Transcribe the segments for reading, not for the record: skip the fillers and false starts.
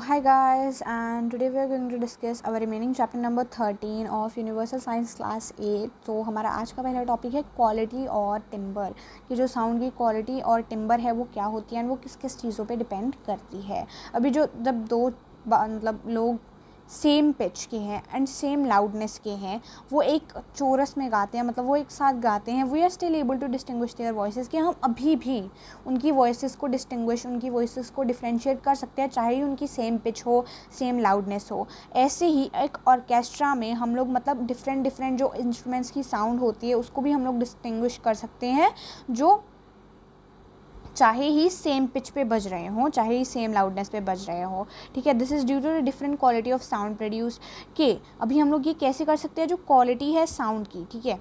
hi guys, and today we are going to discuss our remaining chapter number 13 of Universal Science Class 8। तो हमारा आज का पहला topic है क्वालिटी और टिम्बर, कि जो साउंड की क्वालिटी और टिम्बर है वो क्या होती है एंड वो किस किस चीज़ों पे डिपेंड करती है। अभी जो जब दो मतलब लोग सेम पिच के हैं एंड सेम लाउडनेस के हैं, वो एक चोरस में गाते हैं, मतलब वो एक साथ गाते हैं, we are still able to distinguish their voices, कि हम अभी भी उनकी वॉइसेस को डिस्टिंग्विश, उनकी वॉइसेस को डिफ्रेंशिएट कर सकते हैं, चाहे उनकी सेम पिच हो, सेम लाउडनेस हो। ऐसे ही एक ऑर्केस्ट्रा में हम लोग मतलब डिफरेंट जो इंस्ट्रूमेंट्स की साउंड होती है उसको भी हम लोग डिस्टिंग्विश कर सकते हैं, जो चाहे ही सेम पिच पे बज रहे हों, चाहे ही सेम लाउडनेस पे बज रहे हों। ठीक है, this is due to the different quality of sound produced. के अभी हम लोग ये कैसे कर सकते हैं, जो क्वालिटी है साउंड की, ठीक है,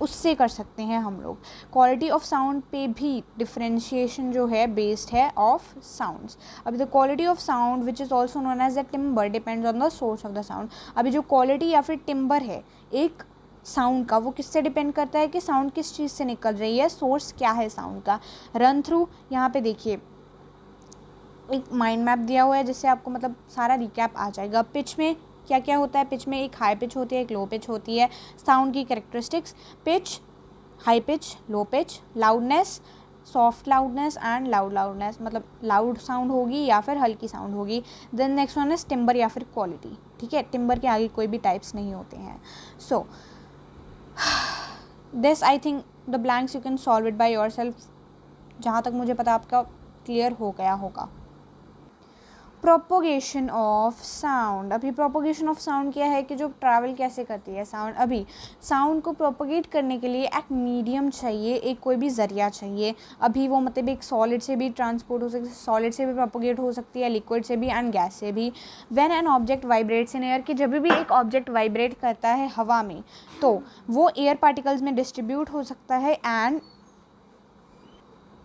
उससे कर सकते हैं हम लोग। क्वालिटी ऑफ साउंड पे भी डिफरेंशिएशन जो है बेस्ड है ऑफ साउंड्स। अभी the quality of sound which is also known as the timbre depends on the source of the sound. अभी जो क्वालिटी या फिर टिम्बर है एक साउंड का, वो किससे डिपेंड करता है कि साउंड किस चीज़ से निकल रही है, सोर्स क्या है साउंड का। रन थ्रू यहाँ पे देखिए एक माइंड मैप दिया हुआ है जिससे आपको मतलब सारा रिकैप आ जाएगा। पिच में क्या क्या होता है, पिच में एक हाई पिच होती है, एक लो पिच होती है। साउंड की characteristics, pitch, high pitch, low pitch, loudness, soft loudness and loud loudness, मतलब लाउड साउंड होगी या फिर हल्की साउंड होगी। Then next one is timbre या फिर क्वालिटी। ठीक है, टिम्बर के आगे कोई भी टाइप्स नहीं होते हैं। So this I think the blanks you can solve it by yourself. जहाँ तक मुझे पता आपका क्लियर हो गया होगा। Propagation of sound. अभी प्रोपोगेशन ऑफ साउंड क्या है कि जो ट्रैवल कैसे करती है साउंड। अभी साउंड को प्रोपोगेट करने के लिए एक मीडियम चाहिए, एक कोई भी ज़रिया चाहिए। अभी वो मतलब एक सॉलिड से भी ट्रांसपोर्ट हो सकती है, सॉलिड से भी प्रोपोगेट हो सकती है, लिक्विड से भी एंड गैस से भी। When an object vibrates in air, कि जब भी एक ऑब्जेक्ट वाइब्रेट करता है हवा में तो वो एयर पार्टिकल्स में डिस्ट्रीब्यूट हो सकता है एंड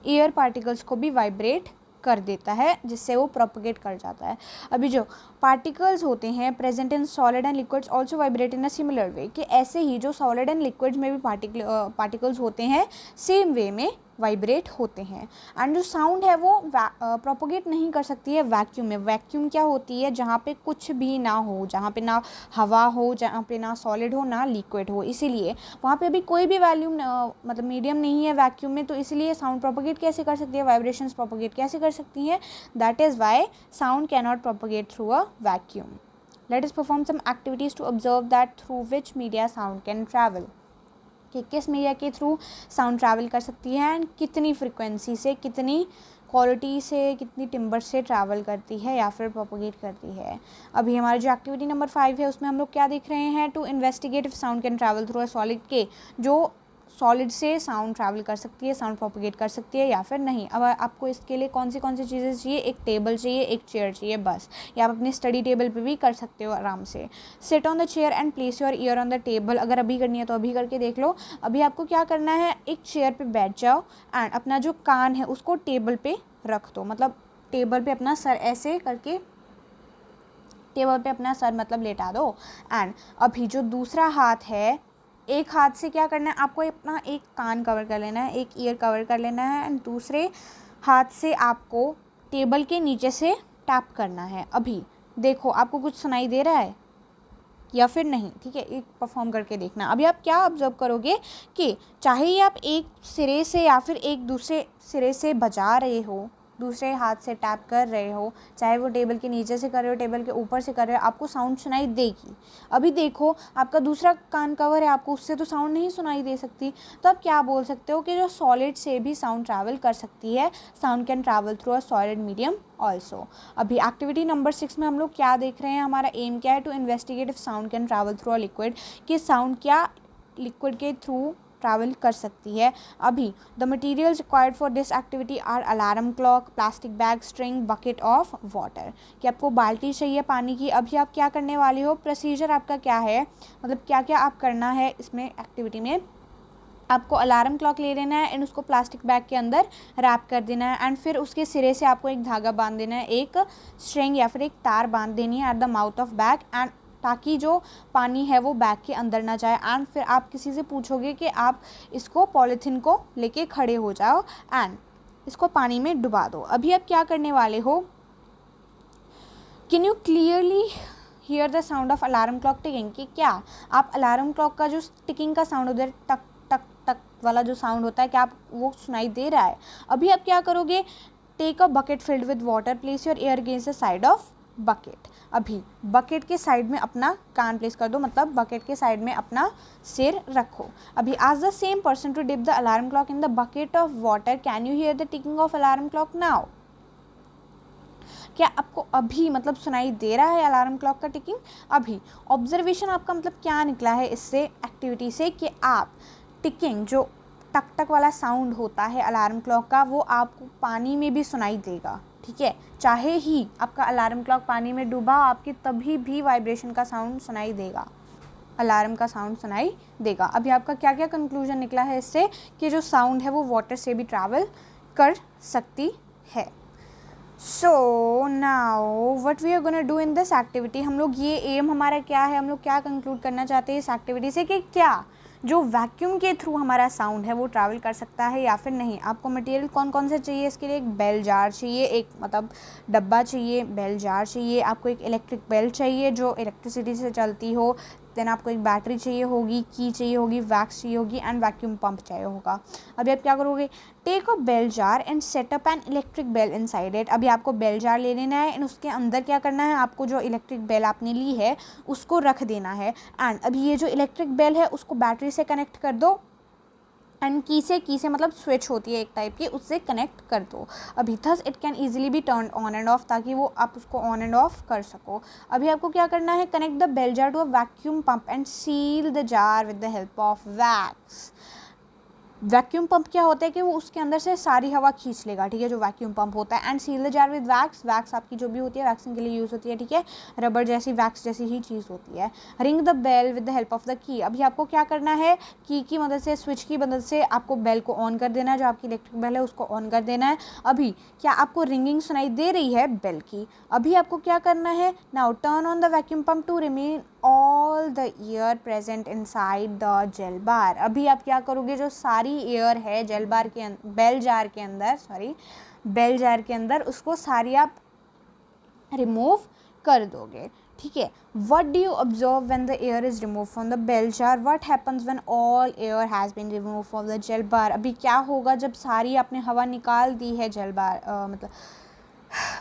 एयर पार्टिकल्स को भी वाइब्रेट कर देता है, जिससे वो प्रोपोगेट कर जाता है। अभी जो पार्टिकल्स होते हैं present in solid and liquids also vibrate in a similar way, कि ऐसे ही जो सॉलिड एंड लिक्विड्स में भी पार्टिकल्स होते हैं सेम वे में वाइब्रेट होते हैं। एंड जो साउंड है वो प्रोपोगेट नहीं कर सकती है वैक्यूम में। वैक्यूम क्या होती है, जहाँ पे कुछ भी ना हो, जहाँ पे ना हवा हो, जहाँ पे ना सॉलिड हो ना लिक्विड हो, इसीलिए वहाँ पे अभी कोई भी वॉल्यूम मतलब मीडियम नहीं है वैक्यूम में, तो इसलिए साउंड प्रोपोगेट कैसे कर सकती है, वाइब्रेशंस प्रोपोगेट कैसे कर सकती हैं। That is why sound can not propagate through a vacuum. Let us perform some activities to observe that through which media sound can travel, कि किस मीडिया के थ्रू साउंड ट्रैवल कर सकती है एंड कितनी फ्रिक्वेंसी से, कितनी क्वालिटी से, कितनी टिम्बर से ट्रैवल करती है या फिर प्रोपोगेट करती है। अभी हमारी जो एक्टिविटी नंबर 5 है उसमें हम लोग क्या देख रहे हैं, to investigate if sound can travel through a solid, के जो सॉलिड से साउंड ट्रैवल कर सकती है, साउंड प्रोपोगेट कर सकती है या फिर नहीं। अब आपको इसके लिए कौन सी चीज़ें चाहिए, एक टेबल चाहिए, एक चेयर चाहिए बस, या आप अपनी स्टडी टेबल पे भी कर सकते हो आराम से। Sit on the chair and place your year on the table. अगर अभी करनी है तो अभी करके देख लो। अभी आपको क्या करना है, एक चेयर पे बैठ जाओ एंड अपना जो कान है उसको टेबल पे रख दो, मतलब टेबल पे अपना सर ऐसे करके टेबल पे अपना सर मतलब लेटा दो। एंड अभी जो दूसरा हाथ है, एक हाथ से क्या करना है, आपको अपना एक कान कवर कर लेना है, एक ईयर कवर कर लेना है एंड दूसरे हाथ से आपको टेबल के नीचे से टैप करना है। अभी देखो आपको कुछ सुनाई दे रहा है या फिर नहीं, ठीक है, एक परफॉर्म करके देखना। अभी आप क्या ऑब्जर्व करोगे कि चाहे ही आप एक सिरे से या फिर एक दूसरे सिरे से बजा रहे हो, दूसरे हाथ से टैप कर रहे हो, चाहे वो टेबल के नीचे से कर रहे हो, टेबल के ऊपर से कर रहे हो, आपको साउंड सुनाई देगी। अभी देखो आपका दूसरा कान कवर है, आपको उससे तो साउंड नहीं सुनाई दे सकती, तो आप क्या बोल सकते हो कि जो सॉलिड से भी साउंड ट्रैवल कर सकती है, sound can travel through a solid medium also. अभी एक्टिविटी नंबर 6 में हम लोग क्या देख रहे हैं, हमारा एम क्या है, to investigate if sound can travel through a liquid, कि साउंड क्या लिक्विड के थ्रू ट्रैवल कर सकती है। अभी the materials required for this activity are alarm clock, plastic bag, string, bucket of water, कि आपको बाल्टी चाहिए पानी की। अभी आप क्या करने वाले हो, प्रोसीजर आपका क्या है, मतलब क्या क्या आप करना है इसमें एक्टिविटी में। आपको अलार्म क्लॉक ले लेना है एंड उसको प्लास्टिक बैग के अंदर रैप कर देना है एंड फिर उसके सिरे से आपको एक धागा बांध देना है, एक स्ट्रिंग या फिर एक तार बांध देनी है at the mouth of bag, and ताकि जो पानी है वो बैग के अंदर ना जाए। एंड फिर आप किसी से पूछोगे कि आप इसको पॉलीथीन को लेके खड़े हो जाओ एंड इसको पानी में डुबा दो। अभी आप क्या करने वाले हो can you clearly here the sound of alarm clock ticking, कि क्या आप अलार्म क्लॉक का जो टिकिंग का साउंड उधर टक टक टक वाला जो साउंड होता है, क्या आप वो सुनाई दे रहा है? अभी आप क्या करोगे, take a bucket filled with water, place your ear against the side of bucket. अभी बकेट के साइड में अपना कान प्लेस कर दो, मतलब बकेट के साइड में अपना सिर रखो। अभी ask the same person to dip the alarm clock in the bucket of water, can you hear the ticking of alarm clock now? क्या आपको अभी मतलब सुनाई दे रहा है अलार्म क्लॉक का टिकिंग? अभी ऑब्जर्वेशन आपका मतलब क्या निकला है इससे एक्टिविटी से, कि आप टिकिंग जो टक टक वाला साउंड होता है अलार्म क्लॉक का, वो आपको पानी में भी सुनाई देगा, ठीक है। चाहे ही आपका अलार्म क्लॉक पानी में डूबा, आपकी तभी भी वाइब्रेशन का साउंड सुनाई देगा, अलार्म का साउंड सुनाई देगा। अभी आपका क्या क्या कंक्लूजन निकला है इससे, कि जो साउंड है वो वाटर से भी ट्रैवल कर सकती है। So now what we are gonna do in this activity, हम लोग ये एम हमारा क्या है, हम लोग क्या कंक्लूड करना चाहते हैं इस एक्टिविटी से, कि क्या जो वैक्यूम के थ्रू हमारा साउंड है वो ट्रैवल कर सकता है या फिर नहीं। आपको मटेरियल कौन कौन से चाहिए इसके लिए? एक बेल जार चाहिए, एक मतलब डब्बा चाहिए, बेल जार चाहिए, आपको एक इलेक्ट्रिक बेल चाहिए जो इलेक्ट्रिसिटी से चलती हो, देन आपको एक बैटरी चाहिए होगी, की चाहिए होगी, वैक्स चाहिए होगी एंड वैक्यूम पंप चाहिए होगा। अभी आप क्या करोगे, take a bell jar and set up an electric bell inside it. अभी आपको बेल जार ले लेना है एंड उसके अंदर क्या करना है, आपको जो इलेक्ट्रिक बेल आपने ली है उसको रख देना है। एंड अभी ये जो इलेक्ट्रिक बेल है उसको बैटरी से कनेक्ट कर दो, एंड की से मतलब स्विच होती है एक टाइप की, उससे कनेक्ट कर दो। अभी thus it can easily be turn on end of, ताकि वो आप उसको ऑन एंड ऑफ कर सको। अभी आपको क्या करना है, connect the bell jar to a vacuum pump and seal the jar with the help of wax. Vacuum pump क्या होता है कि वो उसके अंदर से सारी हवा खींच लेगा, ठीक है, जो वैक्यूम पंप होता है। And seal the jar with wax, wax आपकी जो भी होती है वैक्सिंग के लिए यूज़ होती है, ठीक है, रबर जैसी वैक्स जैसी ही चीज़ होती है। Ring the bell with the help of the key. अभी आपको क्या करना है, की मदद से, स्विच की मदद से आपको बेल को ऑन कर देना है, जो आपकी इलेक्ट्रिक बेल है उसको ऑन कर देना है। अभी क्या आपको रिंगिंग सुनाई दे रही है बेल की? अभी आपको क्या करना है, now turn on the vacuum pump to remain all the air present inside the jail bar. अभी आप क्या करोगे, जो सारी एयर है जेल बार के बेल जार के अंदर उसको सारी आप रिमूव कर दोगे, ठीक है। What do you observe when the air is remove from the bell jar? What happens when all air has been remove from the jail bar? अभी क्या होगा जब सारी आपने हवा निकाल दी है जेल बार मतलब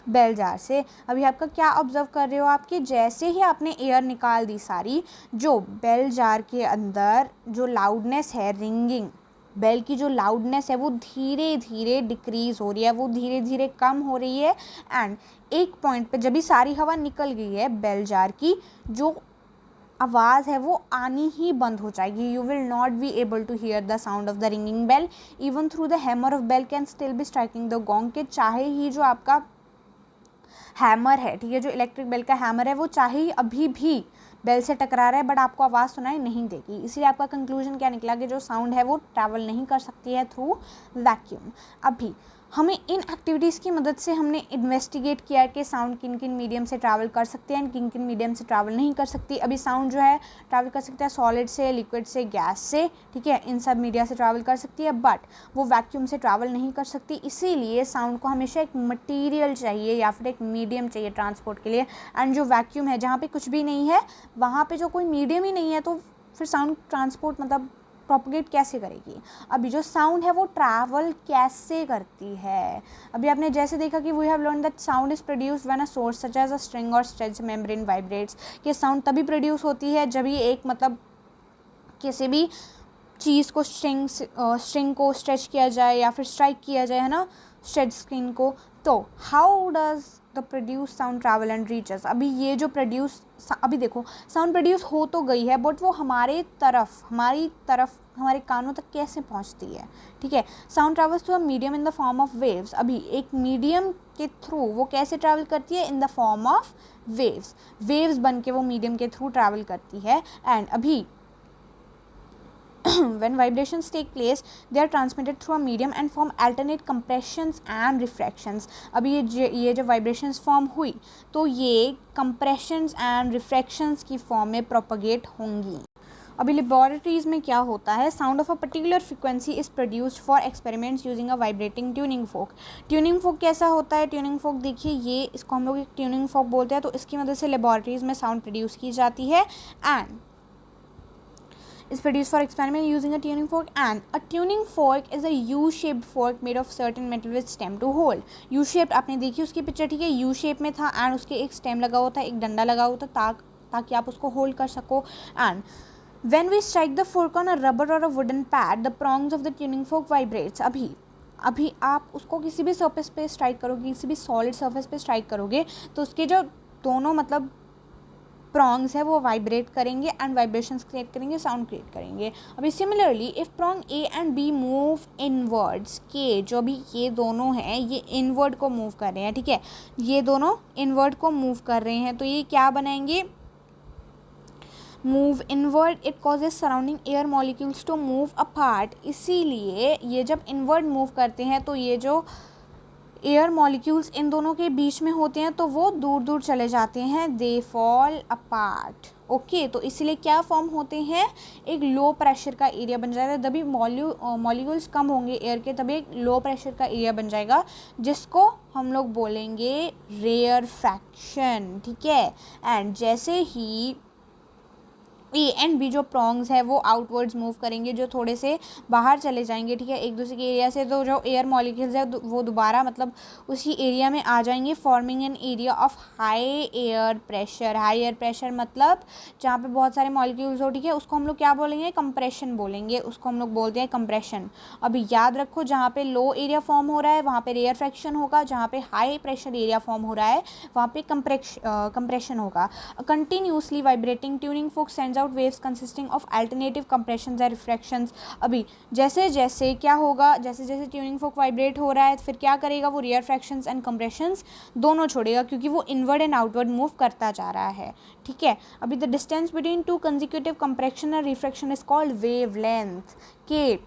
बेल जार से? अभी आपका क्या ऑब्जर्व कर रहे हो आपके, जैसे ही आपने एयर निकाल दी सारी, जो बेल जार के अंदर जो लाउडनेस है, रिंगिंग बेल की जो लाउडनेस है वो धीरे धीरे डिक्रीज हो रही है, वो धीरे धीरे कम हो रही है। एंड एक पॉइंट पे जब भी सारी हवा निकल गई है बेल जार की, जो आवाज़ है वो आनी ही बंद हो जाएगी। You will not be able to hear the sound of the ringing bell even through the hammer of bell can still be striking the gong, के चाहे ही जो आपका हैमर है, ठीक है, जो इलेक्ट्रिक बेल का हैमर है वो चाहे ही अभी भी बेल से टकरा रहा है बट आपको आवाज़ सुनाई नहीं देगी। इसलिए आपका कंक्लूजन क्या निकला कि जो साउंड है वो ट्रैवल नहीं कर सकती है थ्रू वैक्यूम। अभी हमें इन एक्टिविटीज़ की मदद से हमने इन्वेस्टिगेट किया कि साउंड किन किन मीडियम से ट्रैवल कर सकते हैं, किन किन मीडियम से ट्रैवल नहीं कर सकती। अभी साउंड जो है ट्रैवल कर सकता है सॉलिड से, लिक्विड से, गैस से, ठीक है, इन सब मीडिया से ट्रैवल कर सकती है, बट वो वैक्यूम से ट्रैवल नहीं कर सकती। इसीलिए साउंड को हमेशा एक मटीरियल चाहिए या फिर एक मीडियम चाहिए ट्रांसपोर्ट के लिए। एंड जो वैक्यूम है, जहाँ पे कुछ भी नहीं है, वहाँ पे जो कोई मीडियम ही नहीं है, तो फिर साउंड ट्रांसपोर्ट मतलब प्रोपगेट कैसे करेगी? अभी जो साउंड है वो ट्रैवल कैसे करती है? अभी आपने जैसे देखा कि we have learn that sound is produced when a source such as a string और स्ट्रेच मेम्ब्रेन वाइब्रेट्स। कि साउंड तभी प्रोड्यूस होती है जब ये एक मतलब किसी भी चीज़ को स्ट्रिंग को स्ट्रेच किया जाए या फिर स्ट्राइक किया जाए, है ना, स्ट्रेच स्क्रीन को। तो how does the produce sound travel and reaches? अभी ये जो अभी देखो साउंड प्रोड्यूस हो तो गई है बट वो हमारी तरफ हमारे कानों तक कैसे पहुंचती है? ठीक है, sound travels to a medium in the form of waves. अभी एक मीडियम के थ्रू वो कैसे ट्रैवल करती है? इन द फॉर्म ऑफ वेव्स बन के वो मीडियम के थ्रू ट्रैवल करती है। एंड अभी when vibrations take place they are transmitted through a medium and form alternate compressions and refractions। अभी ये जब vibrations form हुई तो ये compressions and refractions की form में propagate होंगी। अभी लेबोरेटरीज में क्या होता है, sound of a particular frequency is produced for experiments using a vibrating tuning folk. Tuning फोक कैसा होता है, ट्यूनिंग फोक देखिए ये, इसको हम लोग एक ट्यूनिंग फोक बोलते हैं, तो इसकी मदद से लेबोरेटरीज में साउंड प्रोड्यूस की जाती है and is produced for experiment using a tuning fork, and a tuning fork is a U-shaped fork made of certain metal with stem to hold. U-shaped आपने देखी उसकी पिक्चर, ठीक है, U shape में था एंड उसके एक स्टेम लगा हुआ था, एक डंडा लगा हुआ था ताकि आप उसको होल्ड कर सको। And when we strike the fork on a rubber or a wooden pad, the prongs of the tuning fork vibrates. अभी आप उसको किसी भी सरफेस पे स्ट्राइक करोगे, किसी भी सॉलिड सरफेस पे स्ट्राइक करोगे तो उसके जो दोनों मतलब प्रॉन्ग्स है वो वाइब्रेट करेंगे एंड वाइब्रेशंस क्रिएट करेंगे, साउंड क्रिएट करेंगे। अभी similarly if prong A and B move inwards, के जो अभी ये दोनों हैं ये इनवर्ड को मूव कर रहे हैं, ठीक है, ये दोनों इनवर्ड को मूव कर रहे हैं, तो ये क्या बनाएंगे, move inward, it causes surrounding air molecules to move apart. इसीलिए ये जब इनवर्ड मूव करते हैं तो ये जो एयर मॉलिक्यूल्स इन दोनों के बीच में होते हैं तो वो दूर दूर चले जाते हैं, दे फॉल अपार्ट। ओके, तो इसलिए क्या फॉर्म होते हैं, एक लो प्रेशर का एरिया बन जाएगा, तभी मॉलिक्यूल्स कम होंगे एयर के, तभी एक लो प्रेशर का एरिया बन जाएगा जिसको हम लोग बोलेंगे रेयरफैक्शन, ठीक है। एंड जैसे ही ए एंड बी जो प्रॉन्ग्स है वो आउटवर्ड्स मूव करेंगे, जो थोड़े से बाहर चले जाएंगे, ठीक है, एक दूसरे के एरिया से, तो जो एयर मॉलिक्यूल्स है वो दोबारा मतलब उसी एरिया में आ जाएंगे, forming an area of high air pressure. High air pressure मतलब जहाँ पे बहुत सारे मॉलिक्यूल्स हो, ठीक है, उसको हम लोग क्या बोलेंगे, कंप्रेशन बोलेंगे, उसको हम लोग बोलते हैं कंप्रेशन। अभी याद रखो जहाँ पे लो एरिया फॉर्म हो रहा है वहाँ पे रेयरफैक्शन होगा, जहाँ पे हाई प्रेशर एरिया फॉर्म हो रहा है वहाँ पे कंप्रेशन होगा। Continuously vibrating tuning folk sends out waves consisting of alternative compressions and refractions। अभी जैसे जैसे क्या होगा, जैसे जैसे ट्यूनिंग फोक वाइब्रेट हो रहा है फिर क्या करेगा, वो रियर फ्रैक्शंस एंड कंप्रेशंस दोनों छोड़ेगा क्योंकि वो इनवर्ड एंड आउटवर्ड मूव करता जा रहा है, ठीक है। अभी the distance between two consecutive compression and refraction is called wavelength. के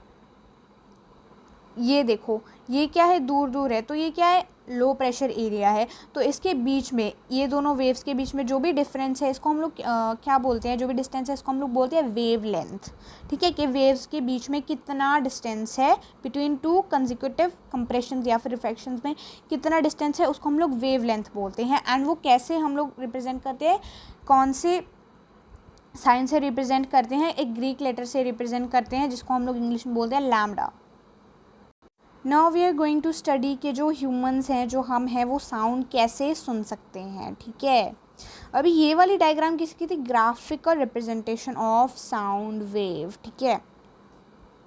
ये देखो ये क्या है, दूर दूर है, तो ये क्या है, लो प्रेशर एरिया है, तो इसके बीच में ये दोनों वेव्स के बीच में जो भी डिफरेंस है इसको हम लोग क्या बोलते हैं, जो भी डिस्टेंस है इसको हम लोग बोलते हैं वेव लेंथ, ठीक है, कि वेव्स के बीच में कितना डिस्टेंस है बिटवीन टू कंसेक्यूटिव कंप्रेशंस या फिर रिफ्रैक्शंस में कितना डिस्टेंस है उसको हम लोग वेव लेंथ बोलते हैं। एंड वो कैसे हम लोग रिप्रेजेंट करते हैं, कौन से साइन से रिप्रेजेंट करते हैं, एक ग्रीक लेटर से रिप्रेजेंट करते हैं जिसको हम लोग इंग्लिश में बोलते हैं lambda. Now we are going to study के जो ह्यूमंस हैं, जो हम हैं, वो साउंड कैसे सुन सकते हैं, ठीक है। अभी ये वाली डायग्राम किसकी थी, graphical representation of sound wave, ठीक है,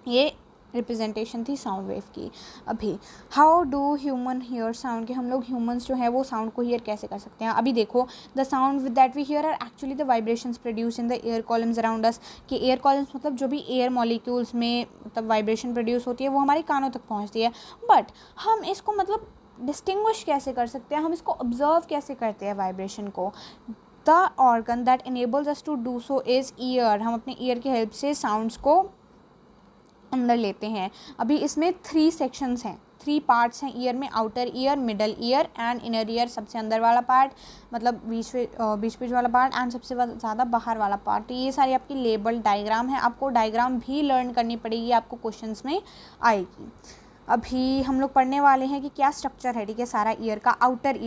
ये रिप्रेजेंटेशन थी साउंड वेव की। अभी how do human here sound, के हम लोग ह्यूमंस जो है वो साउंड को हियर कैसे कर सकते हैं। अभी देखो the sound with that we hear are actually the vibrations produce in the air columns around us, कि एयर कॉलम्स मतलब जो भी एयर मॉलिक्यूल्स में मतलब वाइब्रेशन प्रोड्यूस होती है वो हमारे कानों तक पहुँचती है, बट हम इसको मतलब डिस्टिंग्विश कैसे कर सकते हैं, हम इसको ऑब्जर्व कैसे करते हैं वाइब्रेशन को। The organ that enables us to do so is ear, हम अपने ईयर की हेल्प से साउंड्स को अंदर लेते हैं। अभी इसमें 3 सेक्शंस हैं, 3 पार्ट्स हैं ईयर में, outer ear, middle ear and inner ear, सबसे अंदर वाला पार्ट मतलब बीच वाला पार्ट एंड सबसे ज़्यादा बाहर वाला पार्ट। ये सारी आपकी लेबल डायग्राम है, आपको डायग्राम भी लर्न करनी पड़ेगी, आपको क्वेश्चंस में आएगी। अभी हम लोग पढ़ने वाले हैं कि क्या स्ट्रक्चर है, ठीक है, सारा ईयर का। आउटर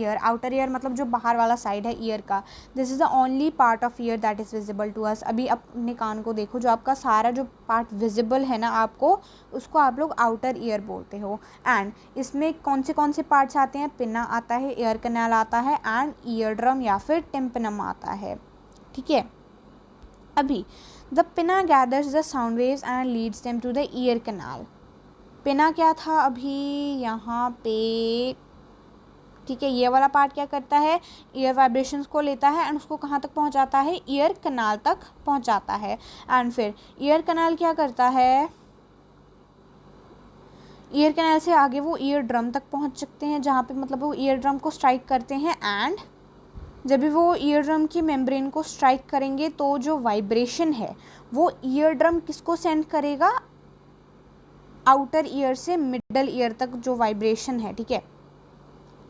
ईयर मतलब जो बाहर वाला साइड है ईयर का, this is the only part of ear that is visible to us. अभी अपने कान को देखो, जो आपका सारा जो पार्ट विजिबल है ना आपको, उसको आप लोग आउटर ईयर बोलते हो। एंड इसमें कौन से पार्ट्स आते हैं, पिना आता है, ईयर कैनाल आता है एंड ईयर ड्रम या फिर टिम्पनम आता है, ठीक है। अभी the pinna gathers the sound waves and leads them to the ear canal. Pinna क्या था अभी यहाँ पे, ठीक है, ये वाला पार्ट क्या करता है, ईयर वाइब्रेशंस को लेता है एंड उसको कहाँ तक पहुँचाता है, ईयर कैनाल तक पहुँचाता है। एंड फिर ईयर कैनाल क्या करता है, ईयर कैनाल से आगे वो ईयर ड्रम तक पहुँच सकते हैं, जहाँ पे मतलब वो ईयर ड्रम को स्ट्राइक करते हैं। एंड जब भी वो ईयर ड्रम की मेम्ब्रेन को स्ट्राइक करेंगे तो जो वाइब्रेशन है वो ईयर ड्रम किसको सेंड करेगा, आउटर ईयर से मिडल ईयर तक जो वाइब्रेशन है, ठीक है,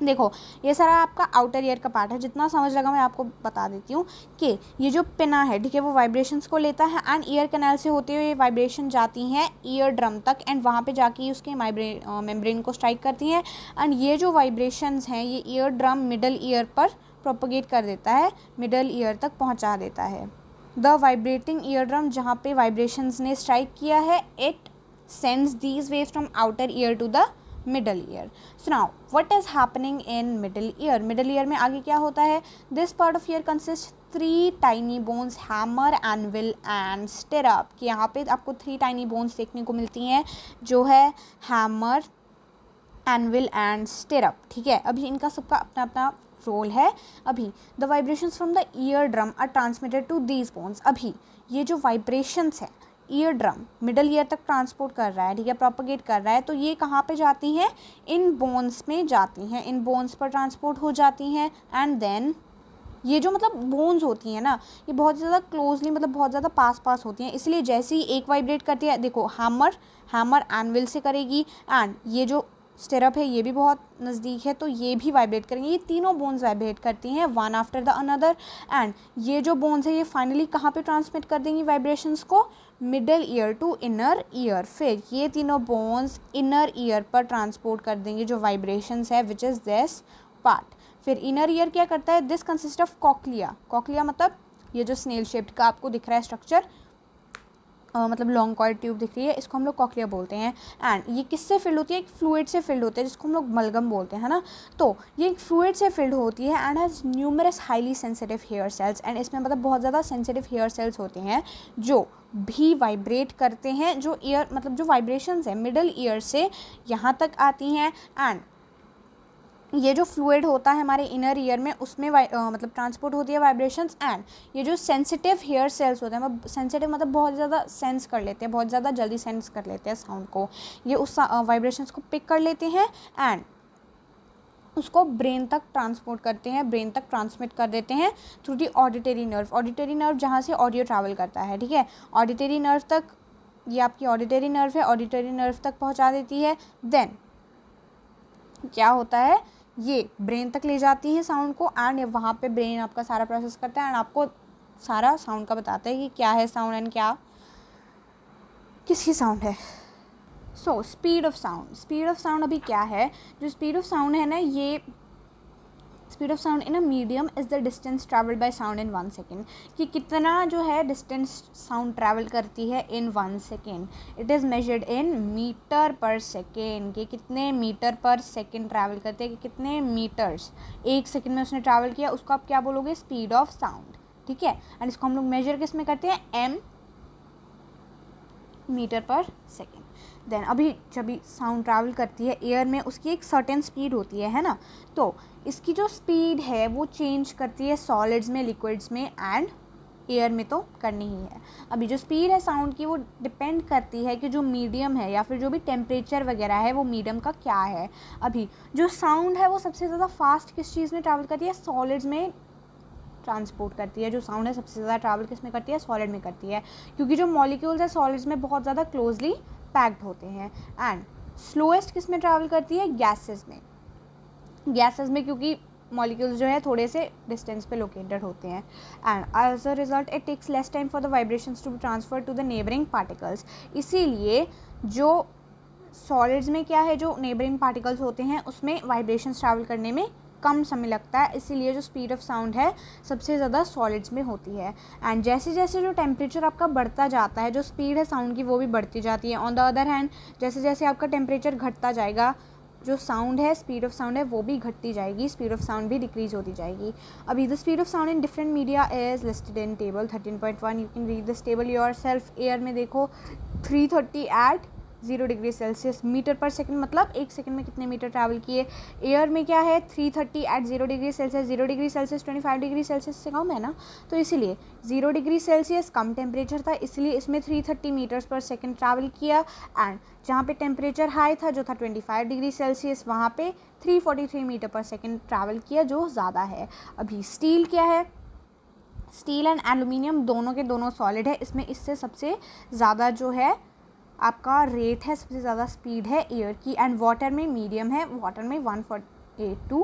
देखो ये सारा आपका आउटर ईयर का पार्ट है, जितना समझ लगा मैं आपको बता देती हूँ कि ये जो पिना है, ठीक है, वो वाइब्रेशंस को लेता है एंड ईयर कैनाल से होते हुए वाइब्रेशन जाती हैं ईयर ड्रम तक एंड वहाँ पे जाके उसके मेम्ब्रेन को स्ट्राइक करती हैं एंड ये जो वाइब्रेशंस हैं ये ईयर ड्रम मिडल ईयर पर प्रोपगेट कर देता है, मिडल ईयर तक पहुँचा देता है। द वाइब्रेटिंग ईयर ड्रम, जहाँ पे वाइब्रेशंस ने स्ट्राइक किया है, it sends these waves from outer ear to the middle ear. So now what is happening in middle ear? Middle ear में आगे क्या होता है? This part of ear consists three tiny bones, hammer, anvil and stirrup. कि यहाँ पे आपको 3 tiny bones देखने को मिलती हैं जो है hammer, anvil and stirrup, ठीक है। अभी इनका सबका अपना अपना रोल है। अभी the vibrations from the ear drum are transmitted to these bones. अभी ये जो वाइब्रेशंस है ईयर ड्रम मिडल ईयर तक ट्रांसपोर्ट कर रहा है, ठीक है, प्रोपगेट कर रहा है, तो ये कहाँ पे जाती हैं? इन बोन्स में जाती हैं, इन बोन्स पर ट्रांसपोर्ट हो जाती हैं एंड देन ये जो मतलब बोन्स होती हैं ना, ये बहुत ज़्यादा क्लोजली मतलब बहुत ज़्यादा पास होती हैं, इसलिए जैसे ही एक वाइब्रेट करती है, देखो हैमर एनविल से करेगी एंड ये जो स्टिरअप है ये भी बहुत नज़दीक है तो ये भी वाइब्रेट करेंगे। ये तीनों बोन्स वाइब्रेट करती हैं one after the another and ये जो बोन्स है ये फाइनली कहाँ पे ट्रांसमिट कर देंगी वाइब्रेशंस को? Middle ear to inner ear. फिर ये तीनों बोन्स इनर ईयर पर ट्रांसपोर्ट कर देंगे जो वाइब्रेशंस है विच इज़ दिस पार्ट। फिर इनर ईयर क्या करता है? This consist of cochlea. Cochlea मतलब ये जो स्नेल शेप्ड का आपको दिख रहा है स्ट्रक्चर, मतलब लॉन्ग कॉइल ट्यूब दिख रही है, इसको हम लोग कॉक्लिया बोलते हैं एंड ये किससे फिल्ड होती है? एक फ्लूइड से फिल्ड होता है जिसको हम लोग मलगम बोलते हैं, है ना। तो ये एक फ्लूइड से फिल्ड होती है and has numerous highly sensitive hair cells and इसमें मतलब बहुत ज़्यादा सेंसिटिव हेयर सेल्स होते हैं जो भी वाइब्रेट करते हैं, जो ईयर मतलब जो वाइब्रेशंस है मिडल ईयर से यहाँ तक आती हैं एंड ये जो फ्लूइड होता है हमारे इनर ईयर में उसमें मतलब ट्रांसपोर्ट होती है वाइब्रेशंस एंड ये जो सेंसिटिव हेयर सेल्स होते हैं, सेंसिटिव मतलब बहुत ज़्यादा सेंस कर लेते हैं, बहुत ज़्यादा जल्दी सेंस कर लेते हैं साउंड को, ये उस वाइब्रेशंस को पिक कर लेते हैं एंड उसको ब्रेन तक ट्रांसपोर्ट करते हैं, ब्रेन तक ट्रांसमिट कर देते हैं through the auditory nerve. Auditory nerve जहाँ से ऑडियो ट्रैवल करता है, ठीक है, ऑडिटरी नर्व तक, ये आपकी ऑडिटरी नर्व है, ऑडिटरी नर्व तक पहुँचा देती है। देन क्या होता है? ये ब्रेन तक ले जाती है साउंड को एंड वहाँ पे ब्रेन आपका सारा प्रोसेस करता है एंड आपको सारा साउंड का बताता है कि क्या है साउंड एंड क्या किसकी साउंड है। सो स्पीड ऑफ साउंड अभी क्या है? जो स्पीड ऑफ साउंड है ना, ये speed of sound in a medium is the distance travelled by sound in 1 second, कि कितना जो है डिस्टेंस साउंड ट्रैवल करती है in 1 second. It is measured in metre per second, कि कितने मीटर पर सेकेंड ट्रैवल करते हैं, कि कितने मीटर्स 1 सेकेंड में उसने ट्रैवल किया, उसको आप क्या बोलोगे? स्पीड ऑफ साउंड, ठीक है। एंड इसको हम लोग मेजर किस में करते हैं? M metre per second. Then अभी जब भी साउंड ट्रैवल करती है एयर में उसकी एक सर्टेन स्पीड होती है ना, तो इसकी जो स्पीड है वो चेंज करती है सॉलिड्स में, लिक्विड्स में एंड एयर में तो करनी ही है। अभी जो स्पीड है साउंड की वो डिपेंड करती है कि जो मीडियम है या फिर जो भी टेम्परेचर वगैरह है वो मीडियम का क्या है। अभी जो साउंड है वो सबसे ज़्यादा फास्ट किस चीज़ में ट्रैवल करती है? सॉलिड्स में ट्रांसपोर्ट करती है। जो साउंड है सबसे ज़्यादा ट्रैवल किस में करती है? सॉलिड में करती है, क्योंकि जो मॉलिक्यूल्स है सॉलिड्स में बहुत ज़्यादा क्लोजली पैक्ड होते हैं। एंड स्लोएस्ट किस में ट्रैवल करती है? गैसेस में, गैसेस में, क्योंकि मॉलिक्यूल्स जो है थोड़े से डिस्टेंस पे लोकेटेड होते हैं and as a result it takes less time for the vibrations to be transfer to the neighbouring particles. इसीलिए जो सॉलिड्स में क्या है, जो नेबरिंग पार्टिकल्स होते हैं उसमें वाइब्रेशंस ट्रैवल करने में कम समय लगता है, इसीलिए जो स्पीड ऑफ साउंड है सबसे ज़्यादा सॉलिड्स में होती है। एंड जैसे जैसे जो टेम्परेचर आपका बढ़ता जाता है, जो स्पीड है साउंड की वो भी बढ़ती जाती है। ऑन द अदर हैंड जैसे जैसे आपका टेम्परेचर घटता जाएगा, जो साउंड है, स्पीड ऑफ साउंड है वो भी घटती जाएगी, स्पीड ऑफ साउंड भी डिक्रीज होती जाएगी। अभी the speed of sound in different media is listed in table 13.1। You can read this table your self. Air में देखो 330 एट 0 डिग्री सेल्सियस मीटर पर सेकंड, मतलब 1 सेकंड में कितने मीटर ट्रैवल किए। एयर में क्या है? 330 at 0 degree Celsius. 0 degree Celsius 25 degree Celsius से कम है ना, तो इसीलिए 0 डिग्री सेल्सियस कम टेम्परेचर था, इसलिए इसमें 330 मीटर्स पर सेकंड ट्रैवल किया। एंड जहाँ पे टेम्परेचर हाई था जो था 25 डिग्री सेल्सियस, वहाँ पे 343 मीटर पर सेकंड ट्रैवल किया, जो ज़्यादा है। अभी स्टील क्या है? स्टील एंड एल्यूमिनियम दोनों के दोनों सॉलिड है, इसमें इससे सबसे ज़्यादा जो है आपका रेट है, सबसे ज़्यादा स्पीड है एयर की। एंड वाटर में मीडियम है, वाटर में A2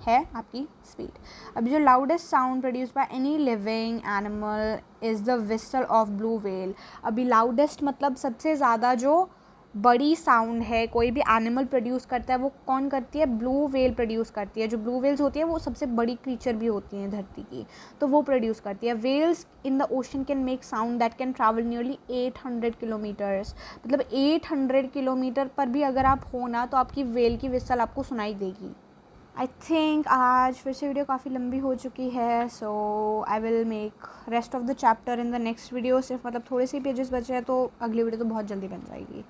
है आपकी स्पीड। अभी जो loudest sound produce by any living animal is the whistle of blue whale. अभी लाउडेस्ट मतलब सबसे ज़्यादा जो बड़ी साउंड है कोई भी एनिमल प्रोड्यूस करता है वो कौन करती है, ब्लू व्हेल प्रोड्यूस करती है। जो ब्लू व्हेल्स होती है वो सबसे बड़ी क्रीचर भी होती हैं धरती की, तो वो प्रोड्यूस करती है। Whales in the ocean can make sound that can travel nearly 800 kilometres, मतलब 800 किलोमीटर पर भी अगर आप हो ना तो आपकी व्हेल की विसल आपको सुनाई देगी। आई थिंक आज फिर से वीडियो काफ़ी लंबी हो चुकी है, so I will make rest of the chapter in the next video. सिर्फ मतलब थोड़े से पेजेस बचे हैं तो अगली वीडियो तो बहुत जल्दी बन जाएगी।